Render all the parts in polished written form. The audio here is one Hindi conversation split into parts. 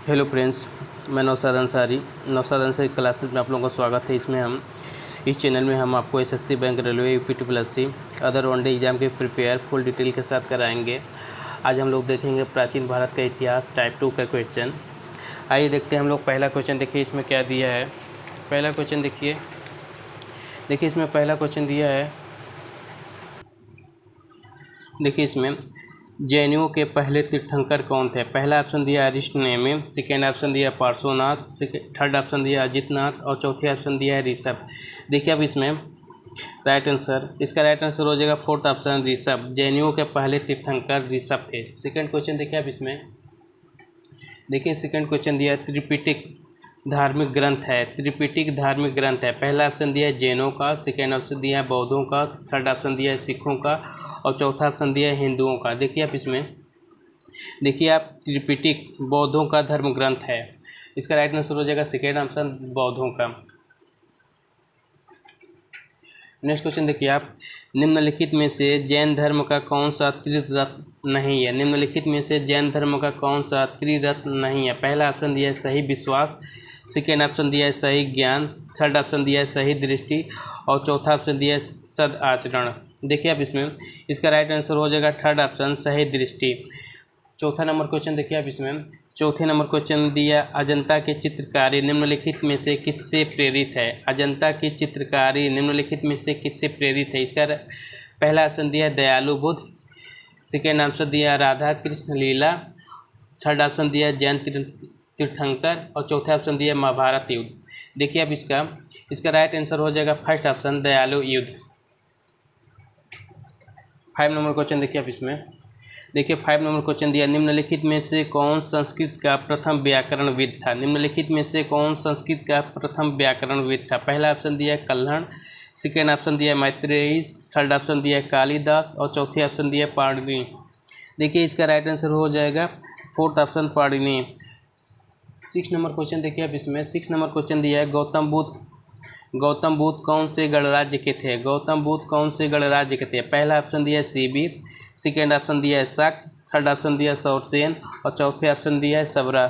हेलो फ्रेंड्स, मैं नौशाद अंसारी क्लासेस में आप लोगों का स्वागत है। इस चैनल में हम आपको SSC bank, railway, UP triple other one day exam के प्रिपेयर फुल डिटेल के साथ कराएंगे। आज हम लोग देखेंगे प्राचीन भारत का इतिहास टाइप 2 का क्वेश्चन। आइए देखते हैं हम लोग पहला क्वेश्चन। देखिए इसमें क्या दिया है। पहला क्वेश्चन देखिए इसमें पहला क्वेश्चन दिया है। देखिए इसमें जैनियों के पहले तीर्थंकर कौन थे। पहला ऑप्शन दिया अरिष्टनेमि, सेकेंड ऑप्शन दिया पार्श्वनाथ, थर्ड ऑप्शन दिया अजितनाथ और चौथे ऑप्शन दिया है ऋषभ। देखिए अब इसमें इसका राइट आंसर हो जाएगा फोर्थ ऑप्शन ऋषभ। जैनियों के पहले तीर्थंकर ऋषभ थे। सेकेंड क्वेश्चन देखिए अब इसमें सेकेंड क्वेश्चन दिया त्रिपिटक धार्मिक ग्रंथ है। त्रिपिटक धार्मिक ग्रंथ है। पहला ऑप्शन दिया है जैनों का, सेकेंड ऑप्शन दिया है बौद्धों का, थर्ड ऑप्शन दिया है सिखों का और चौथा ऑप्शन दिया है हिंदुओं का। देखिए आप त्रिपिटक बौद्धों का धर्म ग्रंथ है। इसका राइट आंसर हो जाएगा सेकेंड ऑप्शन बौद्धों का। नेक्स्ट क्वेश्चन देखिए आप, निम्नलिखित में से जैन धर्म का कौन सा त्रिरत्न नहीं है। निम्नलिखित में से जैन धर्म का कौन सा त्रिरत्न नहीं है। पहला ऑप्शन दिया है सही विश्वास, सेकेंड ऑप्शन दिया है सही ज्ञान, थर्ड ऑप्शन दिया है सही दृष्टि और चौथा ऑप्शन दिया है सद आचरण। देखिए आप इसका राइट आंसर हो जाएगा थर्ड ऑप्शन सही दृष्टि। चौथा नंबर क्वेश्चन देखिए आप चौथे नंबर क्वेश्चन दिया अजंता की चित्रकारी निम्नलिखित में से किससे प्रेरित है। अजंता की चित्रकारी निम्नलिखित में से किससे प्रेरित है। इसका पहला ऑप्शन दिया दयालु बुद्ध, सेकेंड ऑप्शन दिया राधा कृष्ण लीला, थर्ड ऑप्शन दिया जैन तीर्थंकर और चौथा ऑप्शन दिया महाभारत युद्ध। देखिए अब इसका राइट आंसर हो जाएगा फर्स्ट ऑप्शन दयालु युद्ध। 5 नंबर क्वेश्चन देखिए आप फाइव नंबर क्वेश्चन दिया निम्नलिखित में से कौन संस्कृत का प्रथम व्याकरणविद था। निम्नलिखित में से कौन संस्कृत का प्रथम व्याकरणविद था। पहला ऑप्शन दिया कल्हण, सेकेंड ऑप्शन दिया मैत्रेयी, थर्ड ऑप्शन दिया कालिदास और चौथे ऑप्शन दिया पाणिनि। देखिए इसका राइट आंसर हो जाएगा fourth option Panini. 6 number question देखिए आप 6 नंबर क्वेश्चन दिया है गौतम बुद्ध कौन से गणराज्य के थे। गौतम बुद्ध कौन से गणराज्य के थे। पहला ऑप्शन दिया है सीबी, सेकेंड ऑप्शन दिया है शक, थर्ड ऑप्शन दिया है सौरसेन और चौथे ऑप्शन दिया है सबरा।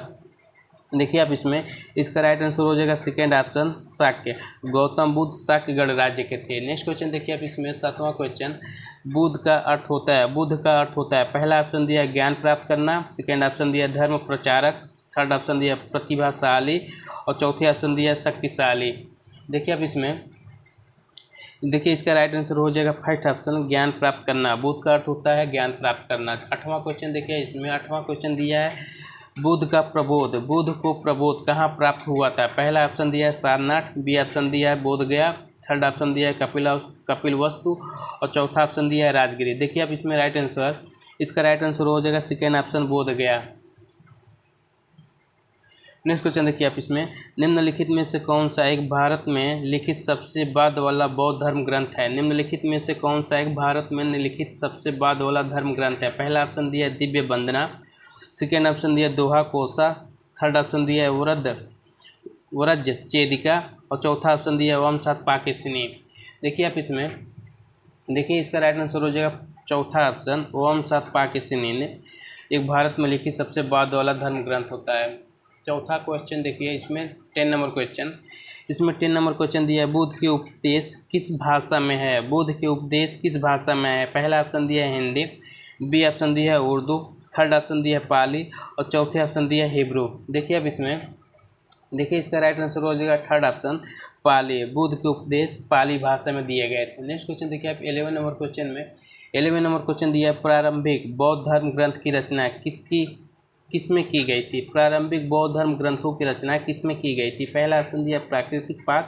देखिए आप इसका राइट आंसर हो जाएगा सेकेंड ऑप्शन शाक्य। गौतम बुद्ध शाक्य गणराज्य के थे। नेक्स्ट क्वेश्चन देखिए आप 7वां क्वेश्चन, बुद्ध का अर्थ होता है। पहला ऑप्शन दिया है ज्ञान प्राप्त करना, सेकेंड ऑप्शन दिया है धर्म प्रचारक, थर्ड ऑप्शन दिया है प्रतिभाशाली और चौथे ऑप्शन दिया है शक्तिशाली। देखिए आप इसका राइट आंसर हो जाएगा फर्स्ट ऑप्शन ज्ञान प्राप्त करना। बुद्ध का अर्थ होता है ज्ञान प्राप्त करना। 8वां क्वेश्चन देखिए 8वां क्वेश्चन दिया है बुद्ध को प्रबोध कहाँ प्राप्त हुआ था। पहला ऑप्शन दिया है सारनाथ, बी ऑप्शन दिया है बोधगया, थर्ड ऑप्शन दिया है कपिलवस्तु और चौथा ऑप्शन दिया है राजगिरी। देखिए आप इसका राइट आंसर हो जाएगा second option Bodhgaya. Next question देखिए आप निम्नलिखित में से कौन सा एक भारत में लिखित सबसे बाद वाला बौद्ध धर्म ग्रंथ है। निम्नलिखित में से कौन सा एक भारत में लिखित सबसे बाद वाला धर्म ग्रंथ है। पहला ऑप्शन दिया है दिव्य वंदना, सेकेंड ऑप्शन दिया दोहा कोसा, थर्ड ऑप्शन दिया है व्रज चेदिका और चौथा ऑप्शन दिया है ओम सात पाकिस्तानी। देखिए आप इसका राइट आंसर हो जाएगा चौथा ऑप्शन ओम सात पाकिस्तानी। एक भारत में लिखित सबसे बाद वाला धर्म ग्रंथ होता है। चौथा क्वेश्चन देखिए 10 नंबर क्वेश्चन। 10 नंबर क्वेश्चन दिया है बुद्ध के उपदेश किस भाषा में है। बुद्ध के उपदेश किस भाषा में है। पहला ऑप्शन दिया है हिंदी, बी ऑप्शन दिया है उर्दू, थर्ड ऑप्शन दिया है पाली और चौथे ऑप्शन दिया है हिब्रू। देखिए अब इसका राइट आंसर हो जाएगा थर्ड ऑप्शन पाली। बुद्ध के उपदेश पाली भाषा में दिए गए थे। नेक्स्ट क्वेश्चन देखिए आप 11 नंबर क्वेश्चन दिया है प्रारंभिक बौद्ध धर्म ग्रंथ की रचना किसमें की गई थी। प्रारंभिक बौद्ध धर्म ग्रंथों की रचना किसमें की गई थी। पहला ऑप्शन दिया प्राकृतिक पाठ,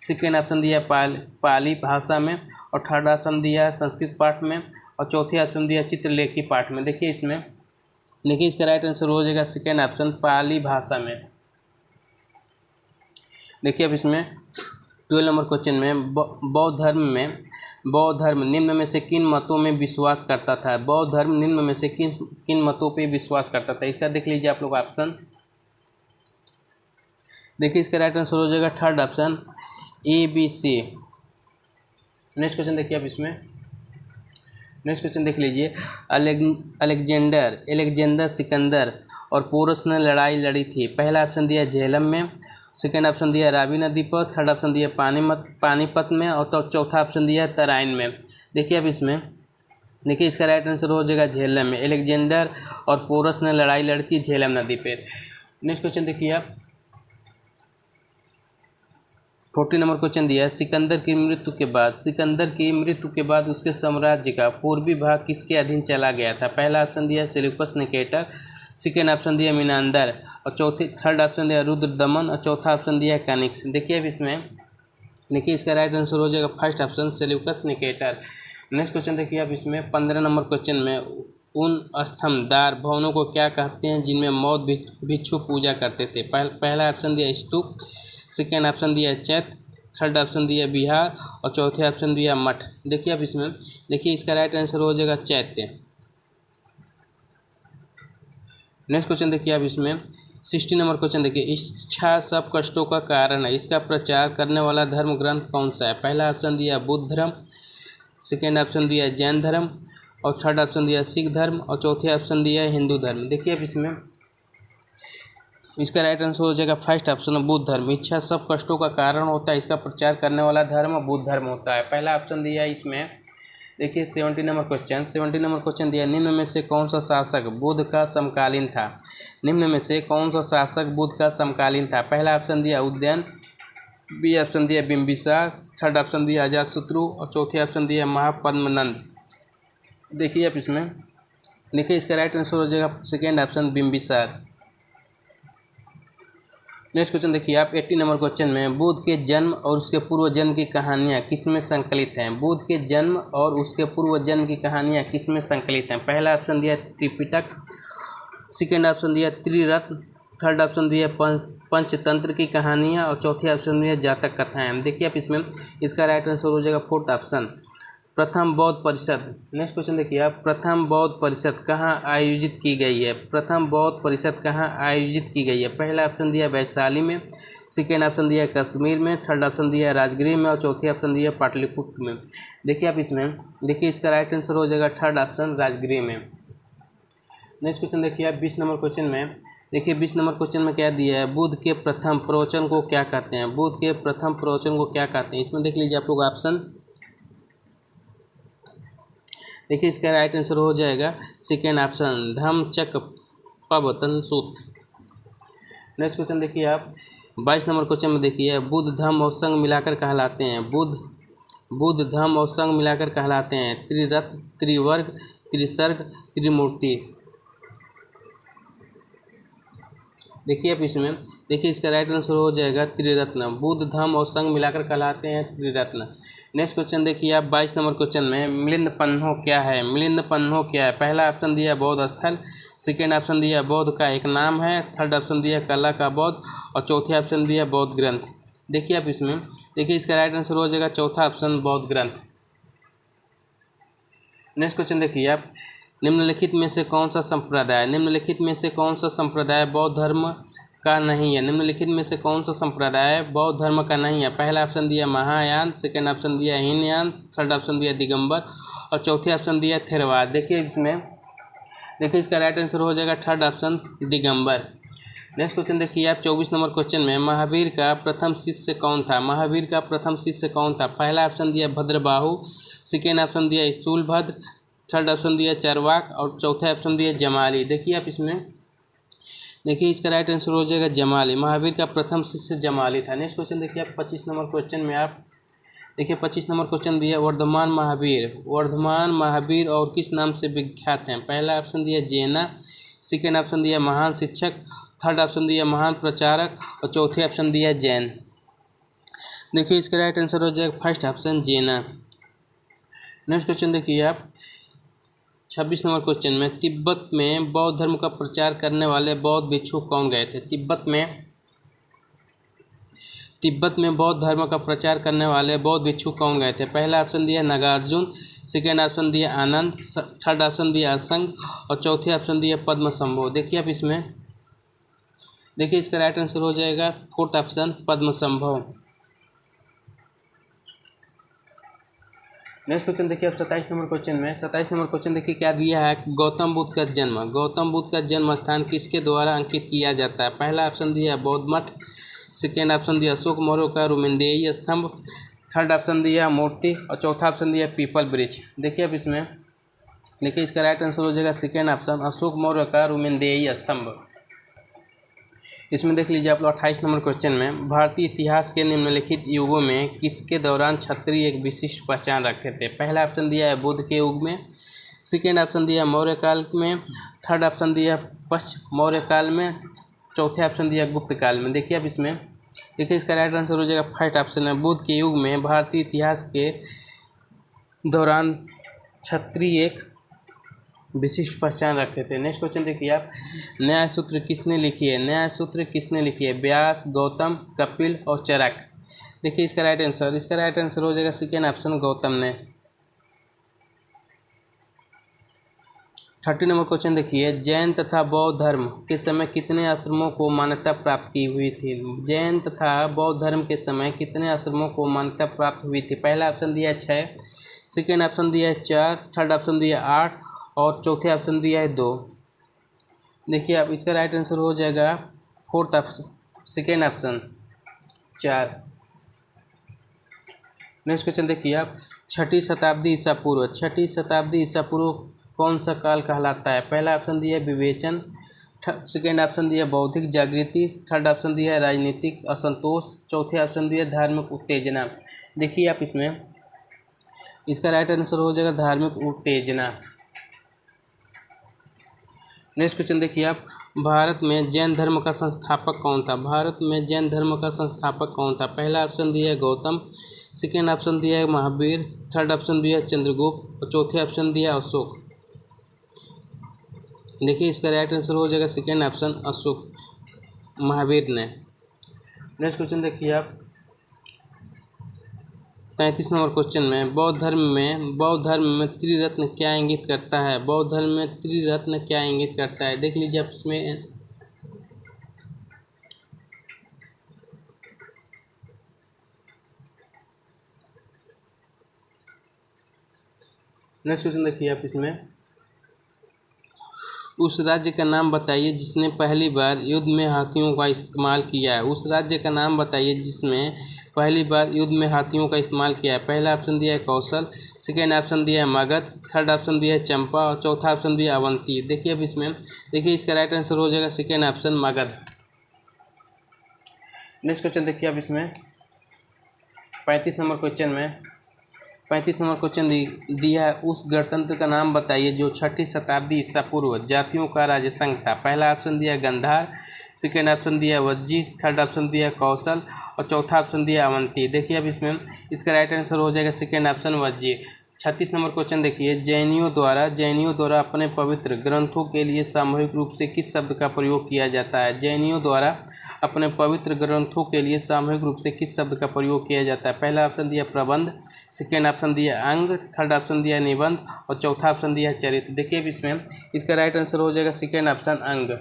सेकेंड ऑप्शन दिया पाली भाषा में और थर्ड ऑप्शन दिया संस्कृत पाठ में और चौथे ऑप्शन दिया चित्रलेखी पाठ में। देखिए इसका राइट आंसर हो जाएगा सेकेंड ऑप्शन पाली भाषा में। देखिए अब 12 नंबर क्वेश्चन में बौद्ध धर्म निम्न में से किन मतों में विश्वास करता था। बौद्ध धर्म निम्न में से किन मतों पे विश्वास करता था। इसका देख लीजिए आप लोग ऑप्शन। देखिए इसका राइट आंसर हो जाएगा third option A B C. Next question देखिए आप नेक्स्ट क्वेश्चन देख लीजिए अलेक्जेंडर सिकंदर और पोरस ने लड़ाई लड़ी थी? पहला ऑप्शन दिया झेलम में, सेकेंड ऑप्शन दिया रावी नदी पर, थर्ड ऑप्शन दिया पानीपत में, और तो चौथा ऑप्शन दिया तराइन में। देखिए अब इसमें देखिए इसका राइट आंसर हो जाएगा झेलम में। अलेक्जेंडर और पोरस ने लड़ाई लड़ी थी झेलम नदी पर। नेक्स्ट क्वेश्चन देखिए आप, 40 नंबर क्वेश्चन दिया है, सिकंदर की मृत्यु के बाद उसके साम्राज्य का पूर्वी भाग किसके अधीन चला गया था? पहला ऑप्शन दिया सेल्यूकस निकेटर, सेकेंड ऑप्शन दिया मीनांदर, और थर्ड ऑप्शन दिया रुद्रदमन, और चौथा ऑप्शन दिया कैनिक्स। देखिए अब इसमें देखिए इसका राइट आंसर हो जाएगा first option Seleucus Nicator. Next question देखिए अब इसमें 15 नंबर क्वेश्चन में, उन स्तंभदार भवनों को क्या कहते हैं जिनमें भिक्षु पूजा करते थे? पहला ऑप्शन दिया स्तूप, सेकेंड ऑप्शन दिया चैत्य, थर्ड ऑप्शन दिया विहार, और चौथे ऑप्शन दिया मठ। देखिए अब इसमें देखिए इसका राइट आंसर हो जाएगा चैत्य। नेक्स्ट क्वेश्चन देखिए अब इसमें 60 नंबर क्वेश्चन देखिए, इच्छा सब कष्टों का कारण है, इसका प्रचार करने वाला धर्म ग्रंथ कौन सा है? पहला ऑप्शन दिया बुद्ध धर्म, सेकेंड ऑप्शन दिया जैन धर्म, और थर्ड ऑप्शन दिया सिख धर्म, और चौथे ऑप्शन दिया हिंदू धर्म। देखिए अब इसमें इसका राइट आंसर हो जाएगा फर्स्ट ऑप्शन बुद्ध धर्म। इच्छा सब कष्टों का कारण होता है, इसका प्रचार करने वाला धर्म बुद्ध धर्म होता है। पहला ऑप्शन दिया इसमें देखिए 70 नंबर क्वेश्चन दिया, निम्न में से कौन सा शासक बुद्ध का समकालीन था? निम्न में से कौन सा शासक बुद्ध का समकालीन था? पहला ऑप्शन दिया उदयन, बी ऑप्शन दिया बिंबिसार, थर्ड ऑप्शन दिया अजातशत्रु, और चौथे ऑप्शन दिया महापद्मनंद। देखिए अब इसमें देखिए इसका राइट आंसर हो जाएगा second option Bimbisara. Next question देखिए आप 80 नंबर क्वेश्चन में, बुद्ध के जन्म और उसके पूर्व जन्म की कहानियाँ किसमें संकलित हैं? बुद्ध के जन्म और उसके पूर्व जन्म की कहानियाँ किसमें संकलित हैं? पहला ऑप्शन दिया त्रिपिटक, सेकेंड ऑप्शन दिया त्रिरत्न, थर्ड ऑप्शन दिया पंचतंत्र की कहानियाँ, और चौथे ऑप्शन दिया जातक कथाएँ। देखिए आप इसमें इसका राइट आंसर हो जाएगा फोर्थ ऑप्शन प्रथम बौद्ध परिषद। नेक्स्ट क्वेश्चन देखिए आप, प्रथम बौद्ध परिषद कहाँ आयोजित की गई है? प्रथम बौद्ध परिषद कहाँ आयोजित की गई है? पहला ऑप्शन दिया वैशाली में, सेकेंड ऑप्शन दिया कश्मीर में, थर्ड ऑप्शन दिया राजगीर में, और चौथे ऑप्शन दिया पाटलिपुत्र में। देखिए आप इसमें देखिए इसका राइट आंसर हो जाएगा थर्ड ऑप्शन राजगीर में। नेक्स्ट क्वेश्चन देखिए आप 20 नंबर क्वेश्चन में, देखिए 20 नंबर क्वेश्चन में क्या दिया है, बुद्ध के प्रथम प्रवचन को क्या कहते हैं? बुद्ध के प्रथम प्रवचन को क्या कहते हैं? इसमें देख लीजिए आप लोग ऑप्शन, देखिए इसका राइट आंसर हो जाएगा सेकेंड ऑप्शन धम्मचक्कप्रवर्तन सूत्र। नेक्स्ट क्वेश्चन देखिए आप 22 नंबर क्वेश्चन में देखिए, बुद्ध धम्म और संघ मिलाकर कहलाते हैं? बुद्ध धम्म और संघ मिलाकर कहलाते हैं त्रिरत्न, त्रिवर्ग, त्रिसर्ग, त्रिमूर्ति। देखिए अब इसमें देखिए इसका राइट आंसर हो जाएगा त्रिरत्न। बुद्ध धम्म और संघ मिलाकर कहलाते हैं त्रिरत्न। नेक्स्ट क्वेश्चन देखिए आप 22 नंबर क्वेश्चन में, मिलिंद पन्हो क्या है? मिलिंद पन्हो क्या है? पहला ऑप्शन दिया बौद्ध स्थल, सेकेंड ऑप्शन दिया बौद्ध का एक नाम है, थर्ड ऑप्शन दिया कला का बौद्ध, और चौथे ऑप्शन दिया बौद्ध ग्रंथ। देखिए आप इसमें देखिए इसका राइट आंसर हो जाएगा चौथा ऑप्शन बौद्ध ग्रंथ। नेक्स्ट क्वेश्चन देखिए आप, निम्नलिखित में से कौन सा संप्रदाय बौद्ध धर्म का नहीं है? निम्नलिखित में से कौन सा संप्रदाय बौद्ध धर्म का नहीं है? पहला ऑप्शन दिया महायान, सेकेंड ऑप्शन दिया हीनयान, थर्ड ऑप्शन दिया दिगंबर, और चौथे ऑप्शन दिया थेरवाद। देखिए इसमें देखिए इसका राइट आंसर हो जाएगा third option Digambar. Next question देखिए आप 24 नंबर क्वेश्चन में, महावीर का प्रथम शिष्य कौन था? महावीर का प्रथम शिष्य कौन था? पहला ऑप्शन दिया भद्रबाहु, सेकेंड ऑप्शन दिया स्थूलभद्र, थर्ड ऑप्शन दिया चार्वाक, और चौथा ऑप्शन दिया जमाली। देखिए आप इसमें देखिए इसका राइट आंसर हो जाएगा जमाली। महावीर का प्रथम शिष्य जमाली था। नेक्स्ट क्वेश्चन देखिए आप 25 नंबर क्वेश्चन में आप देखिए 25 नंबर क्वेश्चन दिया, वर्धमान महावीर और किस नाम से विख्यात हैं? पहला ऑप्शन दिया जेना, सेकेंड ऑप्शन दिया महान शिक्षक, थर्ड ऑप्शन दिया महान प्रचारक, और चौथे ऑप्शन दिया जैन। देखिए इसका राइट आंसर हो जाएगा फर्स्ट ऑप्शन जेना। नेक्स्ट क्वेश्चन देखिए आप 26 नंबर क्वेश्चन में, तिब्बत में बौद्ध धर्म का प्रचार करने वाले बौद्ध भिक्षु कौन गए थे? तिब्बत में बौद्ध धर्म का प्रचार करने वाले बौद्ध भिक्षु कौन गए थे? पहला ऑप्शन दिया नागार्जुन, सेकेंड ऑप्शन दिया आनंद, थर्ड ऑप्शन दिया असंग, और चौथे ऑप्शन दिया पद्मसंभव। देखिए अब इसमें देखिए इसका राइट आंसर हो जाएगा fourth option Padmasambhava. Next question देखिए अब 27 नंबर क्वेश्चन में 27 नंबर क्वेश्चन देखिए क्या दिया है। गौतम बुद्ध का जन्म, गौतम बुद्ध का जन्म स्थान किसके द्वारा अंकित किया जाता है। पहला ऑप्शन दिया है बौद्ध मठ, सेकेंड ऑप्शन दिया अशोक मौर्य का रुमेंदेई स्तंभ, थर्ड ऑप्शन दिया मूर्ति और चौथा ऑप्शन दिया पीपल ब्रिज। देखिए अब इसमें देखिए इसका राइट आंसर हो जाएगा सेकेंड ऑप्शन अशोक मौर्य का रुमेंदेई स्तंभ। इसमें देख लीजिए आप लोग 28 नंबर क्वेश्चन में भारतीय इतिहास के निम्नलिखित युगों में किसके दौरान क्षत्रिय एक विशिष्ट पहचान रखते थे। पहला ऑप्शन दिया है बुद्ध के युग में, सेकेंड ऑप्शन दिया मौर्य काल में, थर्ड ऑप्शन दिया पश्चिम मौर्य काल में, चौथे ऑप्शन दिया गुप्त काल में। देखिए अब इसमें देखिए इसका राइट आंसर हो जाएगा फर्स्ट ऑप्शन है बुद्ध के युग में भारतीय इतिहास के दौरान क्षत्रिय एक विशिष्ट पहचान रखते थे। नेक्स्ट क्वेश्चन देखिए आप, न्याय सूत्र किसने लिखी है। न्याय सूत्र किसने लिखी है। व्यास, गौतम, कपिल और चरक। देखिए इसका राइट आंसर हो जाएगा सेकेंड ऑप्शन गौतम ने। 30 नंबर क्वेश्चन देखिए, जैन तथा बौद्ध धर्म के समय कितने आश्रमों को मान्यता प्राप्त की हुई थी। जैन तथा बौद्ध धर्म के समय कितने आश्रमों को मान्यता प्राप्त हुई थी। पहला ऑप्शन दिया है 6, सेकेंड ऑप्शन दिया है 4, थर्ड ऑप्शन दिया है 8 और चौथे ऑप्शन दिया है 2। देखिए अब इसका राइट आंसर हो जाएगा fourth option second option 4। Next question देखिए आप, छठी शताब्दी ईसा पूर्व, छठी शताब्दी ईसा पूर्व कौन सा काल कहलाता है। पहला ऑप्शन दिया है विवेचन, सेकेंड ऑप्शन दिया है बौद्धिक जागृति, थर्ड ऑप्शन दिया है राजनीतिक असंतोष, चौथे ऑप्शन दिया है धार्मिक उत्तेजना। देखिए आप इसमें इसका राइट आंसर हो जाएगा धार्मिक उत्तेजना। नेक्स्ट क्वेश्चन देखिए आप, भारत में जैन धर्म का संस्थापक कौन था। भारत में जैन धर्म का संस्थापक कौन था। पहला ऑप्शन दिया है गौतम, सेकेंड ऑप्शन दिया है महावीर, थर्ड ऑप्शन दिया है चंद्रगुप्त और चौथे ऑप्शन दिया है अशोक। देखिए इसका राइट आंसर हो जाएगा सेकेंड ऑप्शन अशोक महावीर ने। नेक्स्ट क्वेश्चन देखिए आप 33 नंबर क्वेश्चन में, बौद्ध धर्म में त्रिरत्न क्या इंगित करता है। बौद्ध धर्म में त्रिरत्न क्या इंगित करता है। देख लीजिए आप इसमें नेक्स्ट क्वेश्चन देखिए आप इसमें, उस राज्य का नाम बताइए जिसने पहली बार युद्ध में हाथियों का इस्तेमाल किया है। उस राज्य का नाम बताइए जिसमें पहली बार युद्ध में हाथियों का इस्तेमाल किया है। पहला ऑप्शन दिया है कौशल, सेकेंड ऑप्शन दिया है मगध, थर्ड ऑप्शन दिया है चंपा और चौथा ऑप्शन दिया है अवंती। देखिए अब इसमें देखिए इसका राइट आंसर हो जाएगा second option Magadh. Next question देखिए अब इसमें 35 नंबर क्वेश्चन दिया है, उस गणतंत्र का नाम बताइए जो छठी शताब्दी ईसा पूर्व जातियों का राज्य संघ था। पहला ऑप्शन दिया गंधार, सेकेंड ऑप्शन दिया वज्जी, थर्ड ऑप्शन दिया कौशल और चौथा ऑप्शन दिया अवंती। देखिए अब इसमें इसका राइट आंसर हो जाएगा second option Vajji. 36 number question देखिए, जैनियों द्वारा अपने पवित्र ग्रंथों के लिए सामूहिक रूप से किस शब्द का प्रयोग किया जाता है। जैनियों द्वारा अपने पवित्र ग्रंथों के लिए सामूहिक रूप से किस शब्द का प्रयोग किया जाता है। पहला ऑप्शन दिया प्रबंध, सेकेंड ऑप्शन दिया अंग, थर्ड ऑप्शन दिया निबंध और चौथा ऑप्शन दिया चरित्र। देखिए अब इसमें इसका राइट आंसर हो जाएगा सेकेंड ऑप्शन अंग।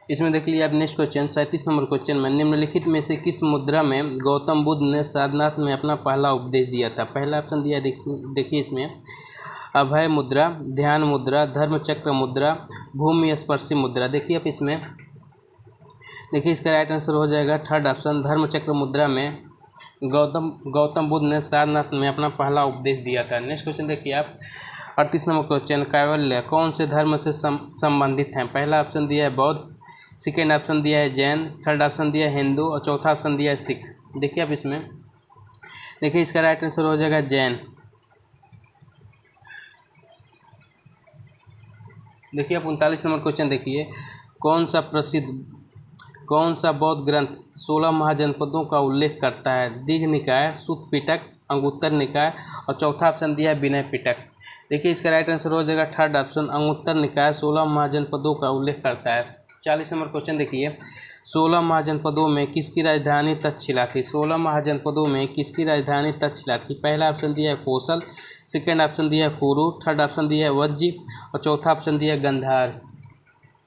इसमें देख लिया आप नेक्स्ट क्वेश्चन 37 नंबर क्वेश्चन में, निम्नलिखित में से किस मुद्रा में गौतम बुद्ध ने सारनाथ में अपना पहला उपदेश दिया था। पहला ऑप्शन दिया देखिए इसमें अभय मुद्रा, ध्यान मुद्रा, धर्मचक्र मुद्रा, भूमि स्पर्शी मुद्रा। देखिए आप इसमें देखिए इसका राइट आंसर हो जाएगा थर्ड ऑप्शन धर्मचक्र मुद्रा में गौतम बुद्ध ने सारनाथ में अपना पहला उपदेश दिया था। नेक्स्ट क्वेश्चन देखिए आप 38 नंबर क्वेश्चन, कैवल्य कौन से धर्म से संबंधित हैं। पहला ऑप्शन दिया है बौद्ध, सेकेंड ऑप्शन दिया है जैन, थर्ड ऑप्शन दिया है हिंदू और चौथा ऑप्शन दिया है सिख। देखिए आप इसमें देखिए इसका राइट आंसर हो जाएगा जैन। देखिए आप 39 नंबर क्वेश्चन देखिए, कौन सा बौद्ध ग्रंथ 16 महाजनपदों का उल्लेख करता है। दीघ निकाय, सूत पिटक, अंगुत्तर निकाय और चौथा ऑप्शन दिया है विनय पिटक। देखिए इसका राइट आंसर हो जाएगा थर्ड ऑप्शन अंगुत्तर निकाय 16 महाजनपदों का उल्लेख करता है। 40 नंबर क्वेश्चन देखिए, 16 महाजनपदों में किसकी राजधानी तक्षशिला थी। 16 महाजनपदों में किसकी राजधानी तक्षशिला थी। पहला ऑप्शन दिया है कौशल, सेकेंड ऑप्शन दिया है कुरु, थर्ड ऑप्शन दिया है वज्जी और चौथा ऑप्शन दिया है गंधार।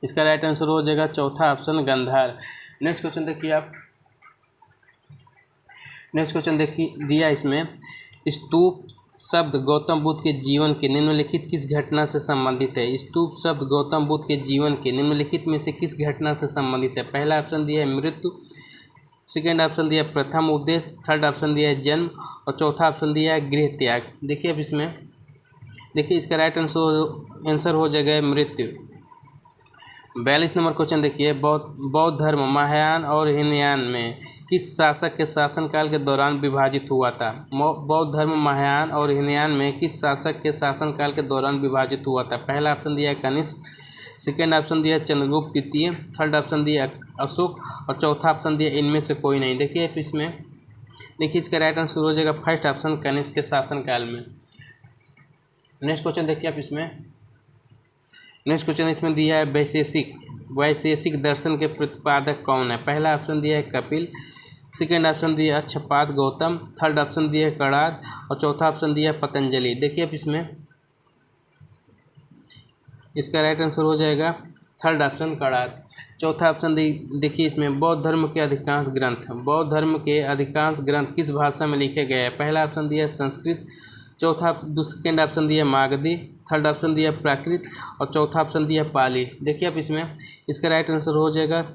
इसका राइट आंसर हो जाएगा चौथा ऑप्शन गंधार। नेक्स्ट क्वेश्चन देखिए आप, नेक्स्ट क्वेश्चन देखिए दिया स्तूप शब्द गौतम बुद्ध के जीवन के निम्नलिखित किस घटना से संबंधित है? स्तूप शब्द गौतम बुद्ध के जीवन के निम्नलिखित में से किस घटना से संबंधित है? पहला ऑप्शन दिया है मृत्यु, सेकेंड ऑप्शन दिया है प्रथम उद्देश्य, थर्ड ऑप्शन दिया है जन्म और चौथा ऑप्शन दिया है गृह त्याग। देखिए अब इसमें देखिए इसका राइट आंसर हो जाएगा मृत्यु। 42 नंबर क्वेश्चन देखिए, बौद्ध धर्म महायान और हीनयान में किस शासक के शासनकाल के दौरान विभाजित हुआ था? बौद्ध धर्म महायान और हीनयान में किस शासक के शासनकाल के दौरान विभाजित हुआ था? पहला ऑप्शन दिया है कनिष्क, सेकेंड ऑप्शन दिया है चंद्रगुप्त द्वितीय, थर्ड ऑप्शन दिया है अशोक और चौथा ऑप्शन दिया इनमें से कोई नहीं। देखिए इसमें देखिए इसका राइट आंसर हो जाएगा फर्स्ट ऑप्शन कनिष्क के शासनकाल में। नेक्स्ट क्वेश्चन देखिए आप इसमें, नेक्स्ट क्वेश्चन इसमें दिया है वैशेषिक दर्शन के प्रतिपादक कौन है? पहला ऑप्शन दिया है कपिल, सेकेंड ऑप्शन दिया है अक्षपाद गौतम, थर्ड ऑप्शन दिया है कणाद और चौथा ऑप्शन दिया है पतंजलि। देखिए अब इसमें इसका राइट आंसर हो जाएगा थर्ड ऑप्शन कणाद। चौथा ऑप्शन देखिए इसमें बौद्ध धर्म के अधिकांश ग्रंथ किस भाषा में लिखे गए हैं? पहला ऑप्शन दिया है संस्कृत, सेकेंड ऑप्शन दिया मागधी, थर्ड ऑप्शन दिया प्राकृत और चौथा ऑप्शन दिया पाली। देखिए अब इसमें इसका राइट आंसर हो जाएगा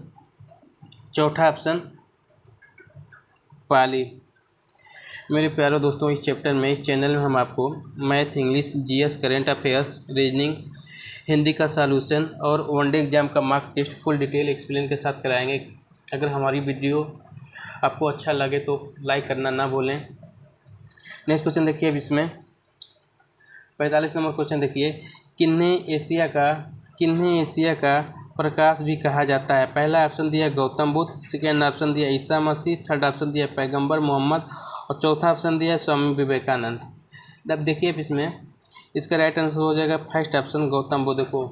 चौथा ऑप्शन पाली। मेरे प्यारे दोस्तों, इस चैप्टर में इस चैनल में हम आपको math, English, GS, current affairs, reasoning, Hindi का सॉल्यूशन और वनडे एग्जाम का mark test full detail explain के साथ कराएंगे। अगर हमारी वीडियो आपको अच्छा लगे तो लाइक करना ना भूलें। नेक्स्ट क्वेश्चन देखिए अब इसमें 45 नंबर क्वेश्चन देखिए, किन्हें एशिया का प्रकाश भी कहा जाता है? पहला ऑप्शन दिया गौतम बुद्ध, सेकेंड ऑप्शन दिया ईसा मसीह, थर्ड ऑप्शन दिया पैगंबर मोहम्मद और चौथा ऑप्शन दिया स्वामी विवेकानंद। अब देखिए अब इसमें इसका राइट आंसर हो जाएगा फर्स्ट ऑप्शन गौतम बुद्ध को।